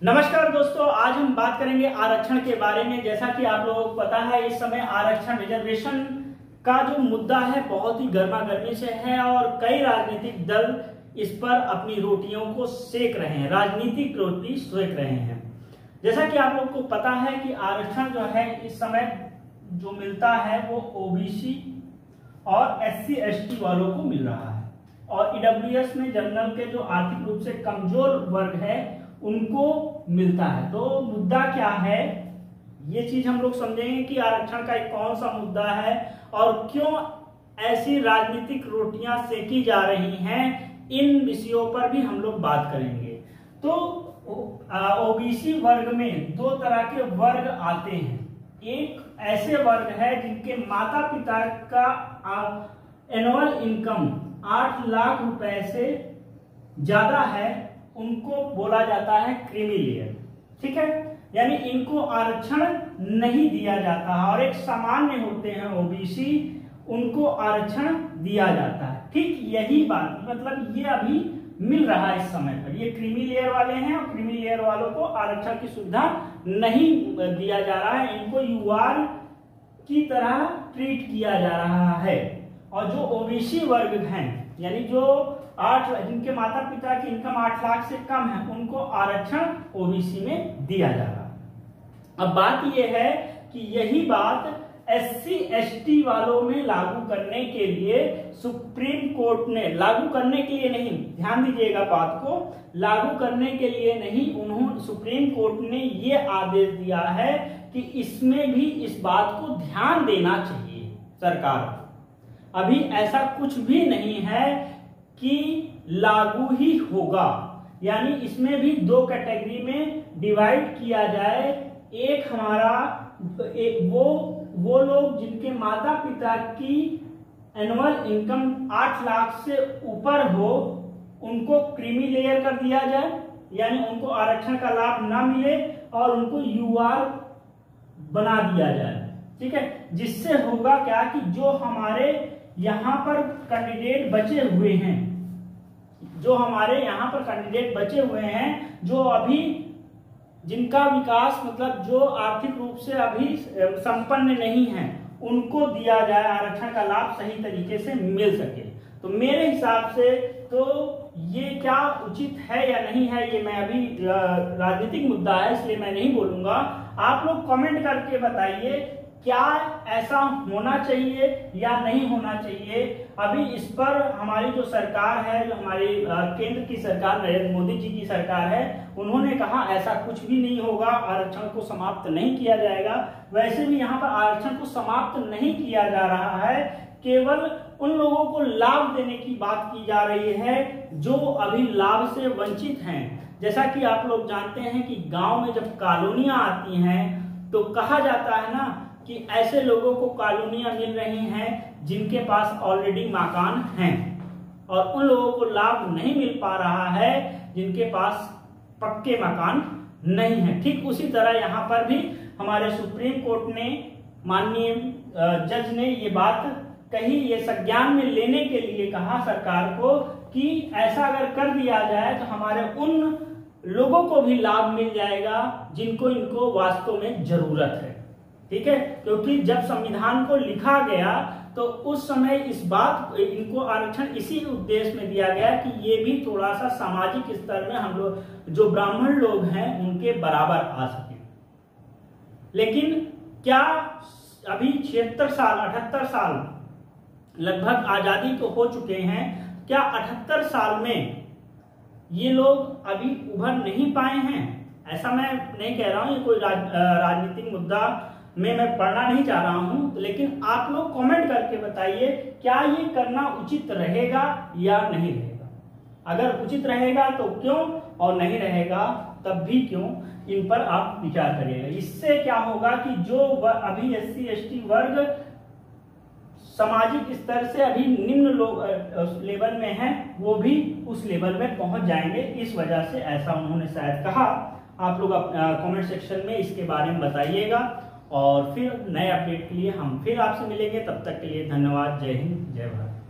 नमस्कार दोस्तों, आज हम बात करेंगे आरक्षण के बारे में। जैसा कि आप लोगों को पता है, इस समय आरक्षण रिजर्वेशन का जो मुद्दा है बहुत ही गर्मा गर्मी से है और कई राजनीतिक दल इस पर अपनी रोटियों को सेक रहे हैं, राजनीतिक रोटी सेक रहे हैं। जैसा कि आप लोगों को पता है कि आरक्षण जो है इस समय जो मिलता है वो ओबीसी और SC/ST वालों को मिल रहा है और EWS में जनरल के जो आर्थिक रूप से कमजोर वर्ग है उनको मिलता है। तो मुद्दा क्या है, ये चीज हम लोग समझेंगे कि आरक्षण का एक कौन सा मुद्दा है और क्यों ऐसी राजनीतिक रोटियां सेकी जा रही हैं। इन विषयों पर भी हम लोग बात करेंगे। तो ओबीसी वर्ग में दो तरह के वर्ग आते हैं। एक ऐसे वर्ग है जिनके माता पिता का एनुअल इनकम 8 लाख रुपए से ज्यादा है, उनको बोला जाता है क्रीमी लेयर। ठीक है, यानी इनको आरक्षण नहीं दिया जाता और एक सामान्य होते हैं ओबीसी, उनको आरक्षण दिया जाता है। ठीक यही बात, मतलब ये अभी मिल रहा है इस समय पर। ये क्रीमी लेयर वाले हैं और क्रीमी लेयर वालों को आरक्षण की सुविधा नहीं दिया जा रहा है, इनको यूआर की तरह ट्रीट किया जा रहा है। और जो ओबीसी वर्ग हैं, यानी जो जिनके माता पिता की इनकम 8 लाख से कम है, उनको आरक्षण ओबीसी में दिया जा रहा है। अब बात यह है कि यही बात SC/ST वालों में लागू करने के लिए सुप्रीम कोर्ट ने, लागू करने के लिए नहीं, ध्यान दीजिएगा बात को, लागू करने के लिए नहीं, उन्होंने सुप्रीम कोर्ट ने ये आदेश दिया है कि इसमें भी इस बात को ध्यान देना चाहिए सरकार को। अभी ऐसा कुछ भी नहीं है कि लागू ही होगा, यानी इसमें भी दो कैटेगरी में डिवाइड किया जाए। एक हमारा वो लोग जिनके माता पिता की एनुअल इनकम 8 लाख से ऊपर हो, उनको क्रीमी लेयर कर दिया जाए, यानी उनको आरक्षण का लाभ ना मिले और उनको यूआर बना दिया जाए। ठीक है, जिससे होगा क्या कि जो हमारे यहाँ पर कैंडिडेट बचे हुए हैं, जो अभी जिनका विकास, मतलब जो आर्थिक रूप से अभी संपन्न नहीं है, उनको दिया जाए आरक्षण का लाभ, सही तरीके से मिल सके। तो मेरे हिसाब से तो ये क्या उचित है या नहीं है, ये मैं अभी राजनीतिक मुद्दा है इसलिए मैं नहीं बोलूंगा। आप लोग कमेंट करके बताइए क्या ऐसा होना चाहिए या नहीं होना चाहिए। अभी इस पर हमारी जो सरकार है, जो हमारी केंद्र की सरकार, नरेंद्र मोदी जी की सरकार है, उन्होंने कहा ऐसा कुछ भी नहीं होगा, आरक्षण को समाप्त नहीं किया जाएगा। वैसे भी यहाँ पर आरक्षण को समाप्त नहीं किया जा रहा है, केवल उन लोगों को लाभ देने की बात की जा रही है जो अभी लाभ से वंचित हैं। जैसा कि आप लोग जानते हैं कि गांव में जब कॉलोनियां आती हैं तो कहा जाता है ना कि ऐसे लोगों को कॉलोनियां मिल रही हैं जिनके पास ऑलरेडी मकान हैं, और उन लोगों को लाभ नहीं मिल पा रहा है जिनके पास पक्के मकान नहीं है। ठीक उसी तरह यहाँ पर भी हमारे सुप्रीम कोर्ट ने, माननीय जज ने ये बात कही, ये संज्ञान में लेने के लिए कहा सरकार को कि ऐसा अगर कर दिया जाए तो हमारे उन लोगों को भी लाभ मिल जाएगा जिनको इनको वास्तव में जरूरत है। ठीक है, क्योंकि जब संविधान को लिखा गया तो उस समय इनको आरक्षण इसी उद्देश्य में दिया गया कि ये भी थोड़ा सा सामाजिक स्तर में हम लोग जो ब्राह्मण लोग हैं उनके बराबर आ सके। लेकिन क्या अभी 76 साल 78 साल लगभग आजादी तो हो चुके हैं, क्या 78 साल में ये लोग अभी उभर नहीं पाए हैं? ऐसा मैं नहीं कह रहा हूं, ये कोई राजनीतिक मुद्दा में मैं पढ़ना नहीं चाह रहा हूं, लेकिन आप लोग कमेंट करके बताइए क्या ये करना उचित रहेगा या नहीं रहेगा। अगर उचित रहेगा तो क्यों, और नहीं रहेगा तब भी क्यों, इन पर आप विचार करिएगा। इससे क्या होगा कि जो अभी SC/ST वर्ग सामाजिक स्तर से अभी निम्न लेवल में है, वो भी उस लेवल में पहुंच जाएंगे। इस वजह से ऐसा उन्होंने शायद कहा। आप लोग कमेंट सेक्शन में इसके बारे में बताइएगा और फिर नए अपडेट के लिए हम फिर आपसे मिलेंगे। तब तक के लिए धन्यवाद। जय हिंद, जय भारत।